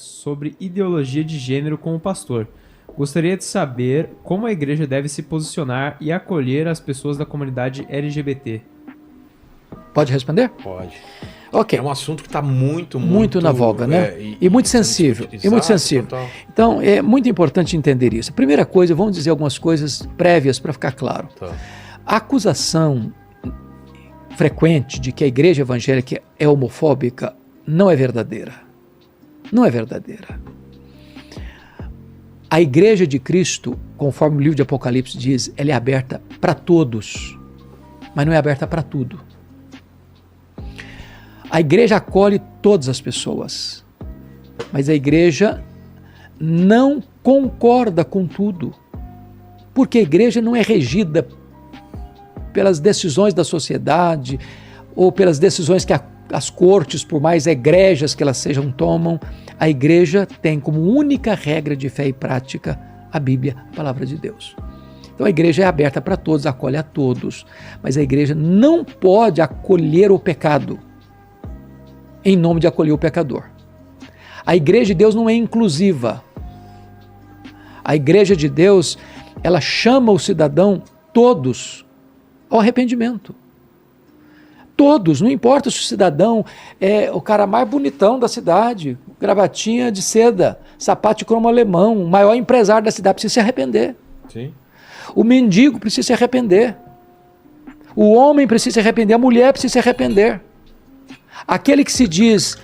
sobre ideologia de gênero com o pastor. Gostaria de saber como a igreja deve se posicionar e acolher as pessoas da comunidade LGBT. Pode responder? Pode. Ok. É um assunto que está muito na voga, né? E muito sensível. Total. Então, é muito importante entender isso. Primeira coisa, vamos dizer algumas coisas prévias para ficar claro. Tá. A acusação frequente de que a igreja evangélica é homofóbica não é verdadeira. Não é verdadeira. A igreja de Cristo, conforme o livro de Apocalipse diz, ela é aberta para todos, mas não é aberta para tudo. A igreja acolhe todas as pessoas, mas a igreja não concorda com tudo, porque a igreja não é regida pelas decisões da sociedade ou pelas decisões que as cortes, por mais egrégias que elas sejam, tomam. A igreja tem como única regra de fé e prática a Bíblia, a palavra de Deus. Então a igreja é aberta para todos, acolhe a todos, mas a igreja não pode acolher o pecado em nome de acolher o pecador. A igreja de Deus não é inclusiva. A igreja de Deus, ela chama o cidadão todos ao arrependimento. Todos, não importa se o cidadão é o cara mais bonitão da cidade, gravatinha de seda, sapato de cromo alemão, o maior empresário da cidade, precisa se arrepender. Sim. O mendigo precisa se arrepender. O homem precisa se arrepender, a mulher precisa se arrepender. Aquele que se diz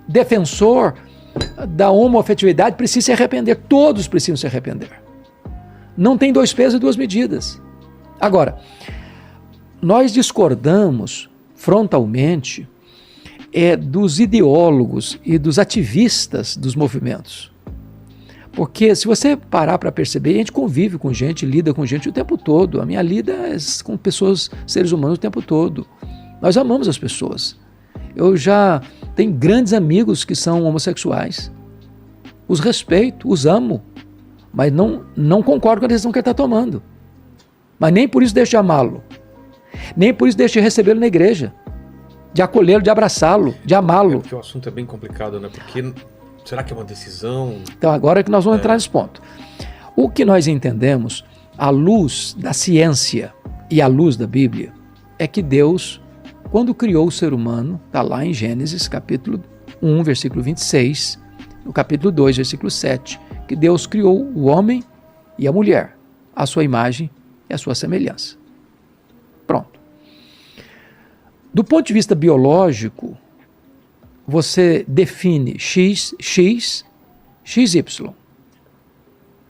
defensor da homoafetividade precisa se arrepender. Todos precisam se arrepender. Não tem dois pesos e duas medidas. Agora, nós discordamos frontalmente dos ideólogos e dos ativistas dos movimentos. Porque se você parar para perceber, a gente convive com gente, lida com gente o tempo todo. A minha lida é com pessoas, seres humanos o tempo todo. Nós amamos as pessoas. Eu já tenho grandes amigos que são homossexuais. Os respeito, os amo, mas não concordo com a decisão que ele está tomando. Mas nem por isso deixo de amá-lo. Nem por isso deixo de recebê-lo na igreja, de acolhê-lo, de abraçá-lo, de amá-lo. Porque o assunto é bem complicado, né? Porque será que é uma decisão? Então agora é que nós vamos entrar nesse ponto. O que nós entendemos, à luz da ciência e à luz da Bíblia, é que Deus, quando criou o ser humano, está lá em Gênesis capítulo 1, versículo 26, no capítulo 2, versículo 7, que Deus criou o homem e a mulher, à sua imagem e à sua semelhança. Pronto. Do ponto de vista biológico, você define X, XY.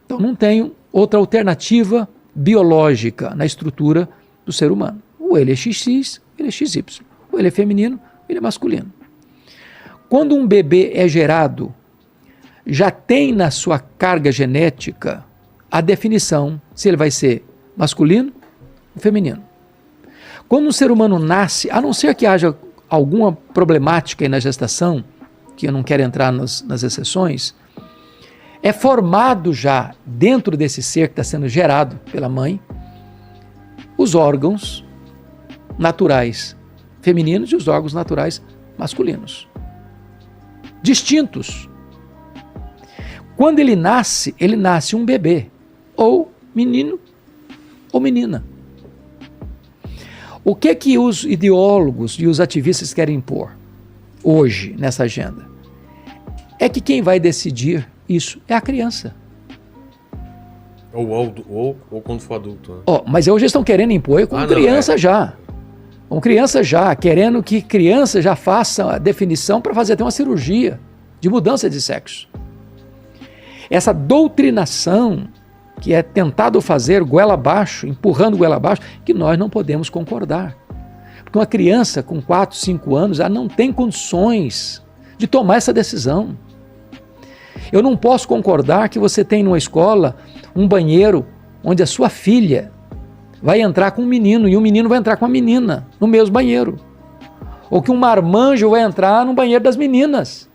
Então não tem outra alternativa biológica na estrutura do ser humano. Ou ele é XX, ele é XY. Ou ele é feminino, ele é masculino. Quando um bebê é gerado, já tem na sua carga genética a definição se ele vai ser masculino ou feminino. Quando um ser humano nasce, a não ser que haja alguma problemática aí na gestação, que eu não quero entrar nas exceções, é formado já dentro desse ser que está sendo gerado pela mãe, os órgãos naturais femininos e os órgãos naturais masculinos. Distintos. Quando ele nasce um bebê, ou menino ou menina. O que os ideólogos e os ativistas querem impor hoje nessa agenda? É que quem vai decidir isso é a criança. Ou quando for adulto. Né? Mas hoje eles estão querendo impor com criança já. Com criança já, querendo que criança já faça a definição para fazer até uma cirurgia de mudança de sexo. Essa doutrinação que é tentado fazer goela abaixo, empurrando goela abaixo, que nós não podemos concordar. Porque uma criança com 4, 5 anos, ela não tem condições de tomar essa decisão. Eu não posso concordar que você tem numa escola um banheiro onde a sua filha vai entrar com um menino e o menino vai entrar com a menina no mesmo banheiro. Ou que um marmanjo vai entrar no banheiro das meninas.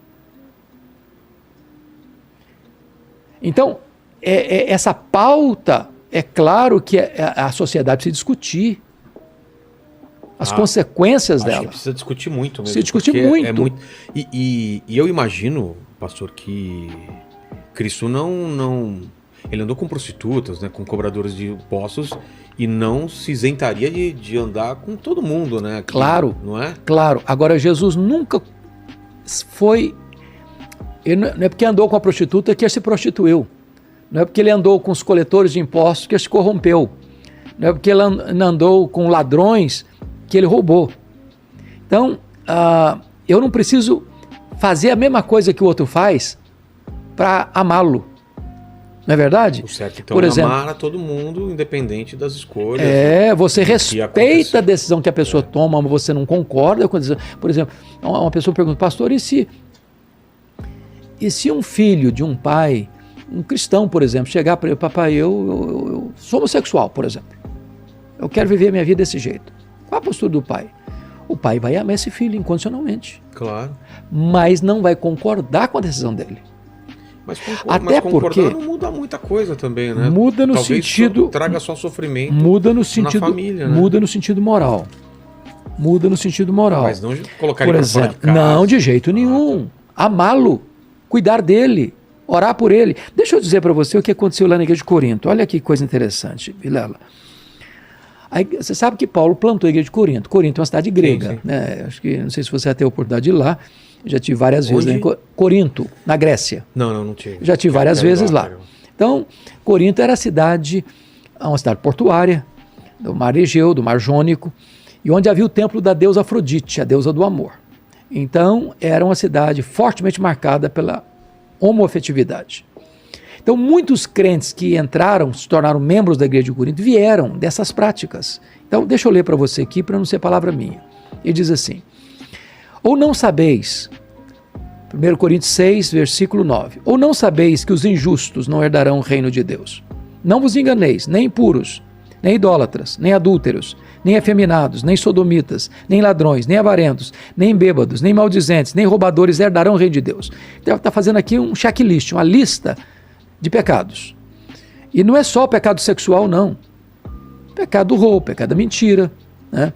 Então, essa pauta, é claro que a sociedade precisa discutir. as consequências Acho dela. que precisa discutir muito mesmo. Se discutir porque muito. E eu imagino, pastor, que Cristo não... Ele andou com prostitutas, né, com cobradores de impostos, e não se isentaria de andar com todo mundo, né? Claro. Não é? Claro. Agora, Jesus nunca foi... Ele não é porque andou com a prostituta que ele se prostituiu. Não é porque ele andou com os coletores de impostos que ele se corrompeu. Não é porque ele andou com ladrões que ele roubou. Então, eu não preciso fazer a mesma coisa que o outro faz para amá-lo. Não é verdade? O certo, então, Por exemplo, amar a todo mundo, independente das escolhas. Você respeita aconteceu. a decisão que a pessoa toma, mas você não concorda com a decisão. Por exemplo, uma pessoa pergunta, pastor, e se um filho de um pai, um cristão, por exemplo, chegar para ele, papai, eu sou homossexual, por exemplo. Eu quero viver a minha vida desse jeito. Qual a postura do pai? O pai vai amar esse filho incondicionalmente. Claro. Mas não vai concordar com a decisão dele. Mas Até concordar porque não muda muita coisa também, né? muda no Talvez sentido... traga só sofrimento Muda no sentido, na família, né? muda no sentido moral. Muda no sentido moral. Mas não colocar Por ele pra fora de exemplo, casa. não, de jeito nenhum. Amá-lo, cuidar dele, orar por ele. Deixa eu dizer para você o que aconteceu lá na igreja de Corinto. Olha que coisa interessante, Vilela. Você sabe que Paulo plantou a igreja de Corinto. Corinto é uma cidade grega. Sim. Né? Acho que, não sei se você vai ter a oportunidade de ir lá. Eu já tive várias vezes lá em Corinto, na Grécia. Não tive. Já tive várias vezes lá. Então, Corinto era uma cidade portuária, do mar Egeu, do mar Jônico, e onde havia o templo da deusa Afrodite, a deusa do amor. Então, era uma cidade fortemente marcada pela homoafetividade. Então, muitos crentes que entraram, se tornaram membros da igreja de Corinto, vieram dessas práticas. Então, deixa eu ler para você aqui, para não ser palavra minha. Ele diz assim, ou não sabeis, 1 Coríntios 6, versículo 9, ou não sabeis que os injustos não herdarão o reino de Deus? Não vos enganeis, nem impuros, nem idólatras, nem adúlteros, nem efeminados, nem sodomitas, nem ladrões, nem avarentos, nem bêbados, nem maldizentes, nem roubadores herdarão o reino de Deus. Então, está fazendo aqui um checklist, uma lista de pecados. E não é só o pecado sexual, não. Pecado do roubo, pecado da mentira, né?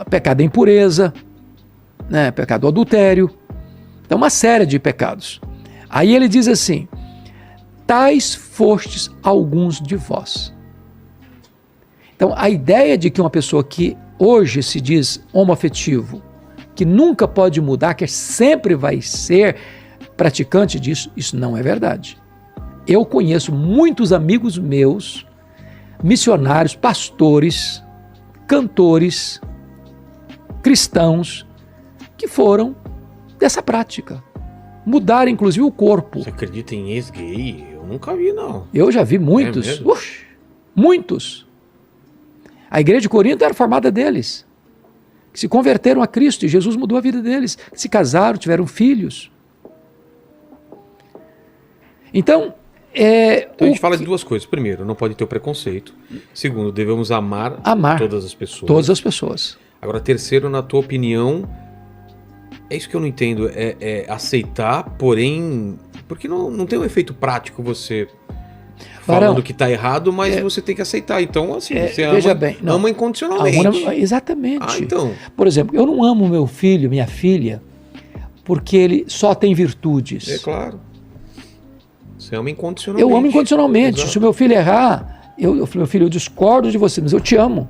Pecado da impureza, né? Pecado do adultério. Então, uma série de pecados. Aí ele diz assim, tais fostes alguns de vós. Então, a ideia de que uma pessoa que hoje se diz homoafetivo, que nunca pode mudar, que sempre vai ser praticante disso, isso não é verdade. Eu conheço muitos amigos meus, missionários, pastores, cantores, cristãos, que foram dessa prática. Mudaram, inclusive, o corpo. Você acredita em ex-gay? Eu nunca vi, não. Eu já vi muitos. É mesmo? Muitos. A igreja de Corinto era formada deles, que se converteram a Cristo e Jesus mudou a vida deles. Se casaram, tiveram filhos. Então, Então a gente fala de duas coisas. Primeiro, não pode ter o preconceito. Segundo, devemos amar todas as pessoas. Todas as pessoas. Agora, terceiro, na tua opinião, é isso que eu não entendo, é aceitar, porém, porque não tem um efeito prático você falando que está errado, mas você tem que aceitar. Então, assim, você ama incondicionalmente. Exatamente. Então. Por exemplo, eu não amo meu filho, minha filha, porque ele só tem virtudes. É claro. Você ama incondicionalmente. Eu amo incondicionalmente. Exato. Se o meu filho errar, meu filho, eu discordo de você, mas eu te amo.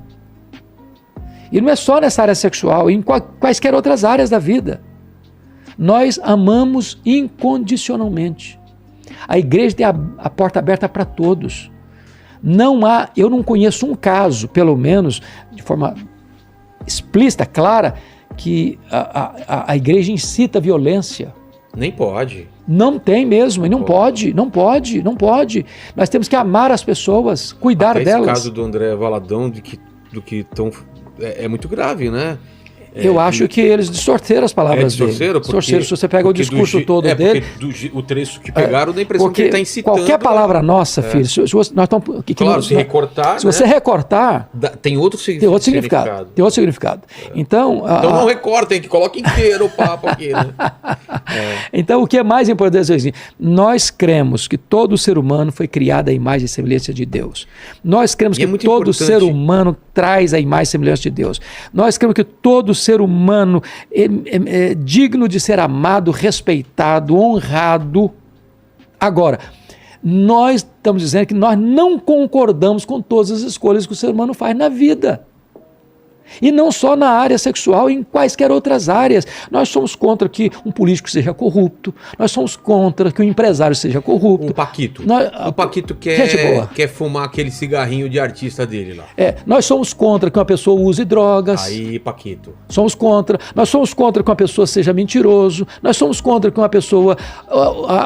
E não é só nessa área sexual, em quaisquer outras áreas da vida. Nós amamos incondicionalmente. A igreja tem a porta aberta para todos. Eu não conheço um caso, pelo menos de forma explícita, clara, que a igreja incita a violência. Nem pode. Não tem mesmo, e não pode. Nós temos que amar as pessoas, cuidar Até delas. Esse caso do André Valadão, do que tão, é muito grave, né? Eu acho que eles distorceram as palavras dele. Distorceram. Se você pega o discurso todo dele... O trecho que pegaram, dá a impressão que ele está incitando... Qualquer palavra nossa, filho, se você recortar... Tem outro significado. Tem outro significado. Então não recortem, que coloque inteiro o papo aqui. Né? Então, o que é mais importante é assim, nós cremos que todo ser humano foi criado à imagem e semelhança de Deus. Nós cremos que todo ser humano traz a imagem e semelhança de Deus. Nós cremos que todo ser humano é digno de ser amado, respeitado, honrado. Agora, nós estamos dizendo que nós não concordamos com todas as escolhas que o ser humano faz na vida. E não só na área sexual, em quaisquer outras áreas. Nós somos contra que um político seja corrupto, nós somos contra que um empresário seja corrupto. O Paquito quer fumar aquele cigarrinho de artista dele lá. Nós somos contra que uma pessoa use drogas. Aí, Paquito. Somos contra. Nós somos contra que uma pessoa seja mentiroso. Nós somos contra que uma pessoa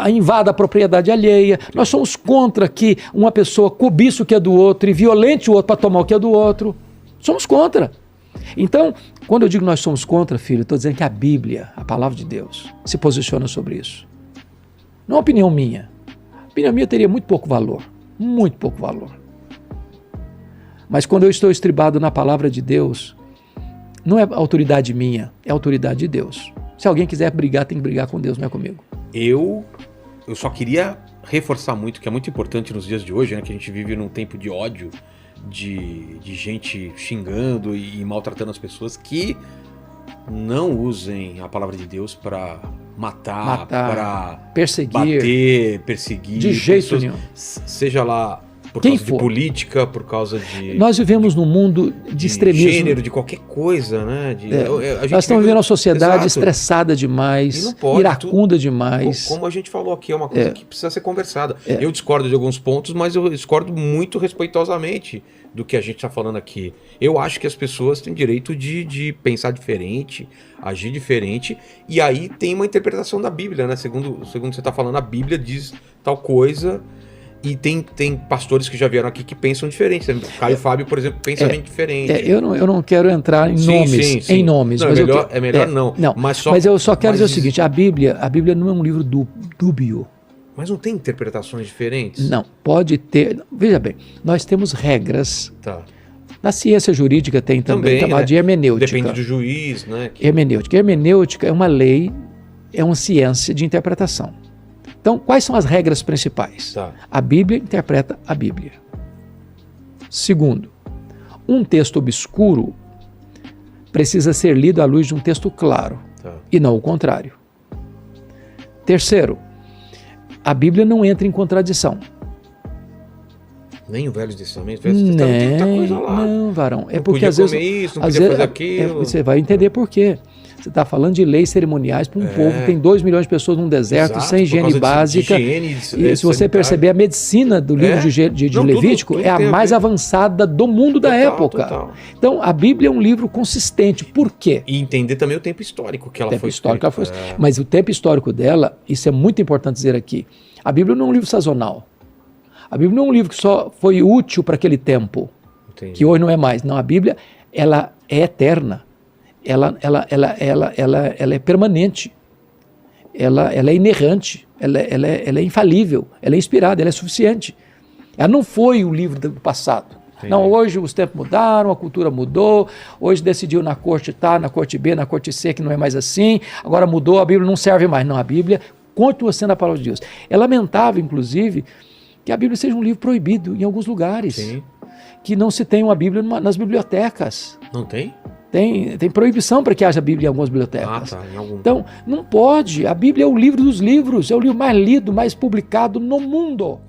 invada a propriedade alheia. Nós somos contra que uma pessoa cobice o que é do outro e violente o outro para tomar o que é do outro. Somos contra. Então, quando eu digo nós somos contra, filho, eu estou dizendo que a Bíblia, a palavra de Deus, se posiciona sobre isso. Não é uma opinião minha. A opinião minha teria muito pouco valor. Muito pouco valor. Mas quando eu estou estribado na palavra de Deus, não é autoridade minha, é autoridade de Deus. Se alguém quiser brigar, tem que brigar com Deus, não é comigo. Eu só queria reforçar muito, que é muito importante nos dias de hoje, né, que a gente vive num tempo de ódio, de gente xingando e maltratando as pessoas, que não usem a palavra de Deus para matar, para perseguir, de jeito nenhum. Seja lá por causa de política, por causa de... Nós vivemos num mundo de extremismo. De gênero, de qualquer coisa, né? Nós estamos vivendo uma sociedade estressada demais, iracunda demais. Como a gente falou aqui, é uma coisa que precisa ser conversada. Eu discordo de alguns pontos, mas eu discordo muito respeitosamente do que a gente está falando aqui. Eu acho que as pessoas têm direito de pensar diferente, agir diferente, e aí tem uma interpretação da Bíblia, né? Segundo você está falando, a Bíblia diz tal coisa... E tem pastores que já vieram aqui que pensam diferente. Caio Fábio, por exemplo, pensa bem diferente. Eu não quero entrar em nomes. Em nomes. Não, mas é melhor não. Mas eu só quero dizer o seguinte, a Bíblia não é um livro dúbio. Mas não tem interpretações diferentes? Não, pode ter. Veja bem, nós temos regras. Tá. Na ciência jurídica tem também chamada de hermenêutica. Depende do juiz, né? Hermenêutica. Hermenêutica é uma lei, é uma ciência de interpretação. Então, quais são as regras principais? Tá. A Bíblia interpreta a Bíblia. Segundo, um texto obscuro precisa ser lido à luz de um texto claro, e não o contrário. Terceiro, a Bíblia não entra em contradição. Nem o Velho Testamento? Tem muita coisa lá. Não, varão. É porque às vezes isso, não podia fazer aquilo. Você vai entender por quê. Você está falando de leis cerimoniais para um povo que tem 2 milhões de pessoas num deserto, sem higiene básica. E se você perceber, a medicina do livro de Levítico tudo é a mais avançada do mundo da época. Total. Então, a Bíblia é um livro consistente. Por quê? E entender também o tempo histórico que ela foi escrita. Mas o tempo histórico dela, isso é muito importante dizer aqui, a Bíblia não é um livro sazonal. A Bíblia não é um livro que só foi útil para aquele tempo, que hoje não é mais. Não, a Bíblia, ela é eterna. Ela é permanente, ela é inerrante, ela é infalível, ela é inspirada, ela é suficiente. Ela não foi o livro do passado. Sim. Não, hoje os tempos mudaram, a cultura mudou, hoje decidiu na corte A, na corte B, na corte C, que não é mais assim, agora mudou, a Bíblia não serve mais. Não, a Bíblia continua sendo a palavra de Deus. É lamentável, inclusive, que a Bíblia seja um livro proibido em alguns lugares. Sim. Que não se tenha uma Bíblia nas bibliotecas. Não tem? Tem proibição para que haja Bíblia em algumas bibliotecas. Em Então, não pode. A Bíblia é o livro dos livros, é o livro mais lido, mais publicado no mundo.